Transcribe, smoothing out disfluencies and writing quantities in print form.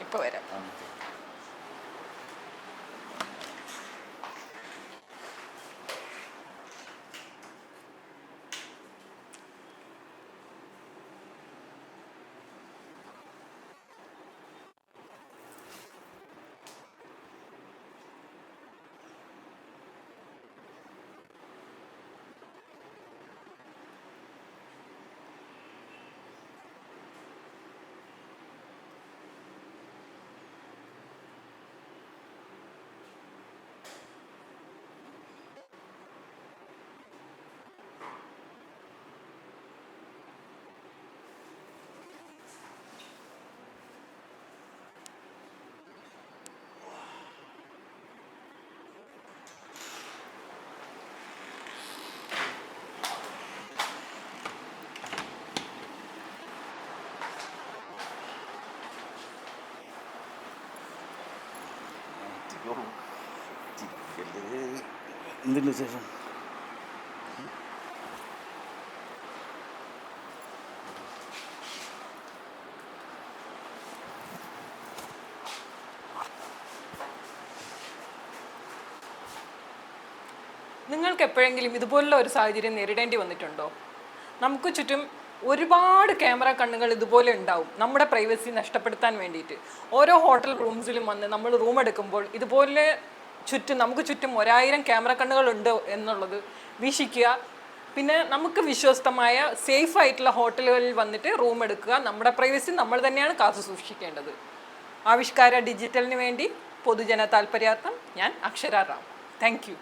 ഇപ്പോൾ വരാം. എന്തിൻ്റെ ശേഷം നിങ്ങൾക്ക് എപ്പോഴെങ്കിലും ഇതുപോലുള്ള ഒരു സാഹചര്യം നേരിടേണ്ടി വന്നിട്ടുണ്ടോ? നമുക്ക് ചുറ്റും ഒരുപാട് ക്യാമറ കണ്ണുകൾ ഇതുപോലെ ഉണ്ടാവും, നമ്മുടെ പ്രൈവസി നഷ്ടപ്പെടുത്താൻ വേണ്ടിയിട്ട്. ഓരോ ഹോട്ടൽ റൂംസിലും വന്ന് നമ്മൾ റൂം എടുക്കുമ്പോൾ ഇതുപോലെ നമുക്ക് ചുറ്റും 1000 ക്യാമറ കണ്ണുകൾ ഉണ്ട് എന്നുള്ളത് വീക്ഷിക്കുക. പിന്നെ നമുക്ക് വിശ്വസ്തമായ സേഫ് ആയിട്ടുള്ള ഹോട്ടലുകളിൽ വന്നിട്ട് റൂം എടുക്കുക. നമ്മുടെ പ്രൈവസി നമ്മൾ തന്നെയാണ് കാത്തു സൂക്ഷിക്കേണ്ടത്. ആവിഷ്കാര ഡിജിറ്റലിന് വേണ്ടി പൊതുജന താല്പര്യാർത്ഥം ഞാൻ അക്ഷര റാം. Thank you.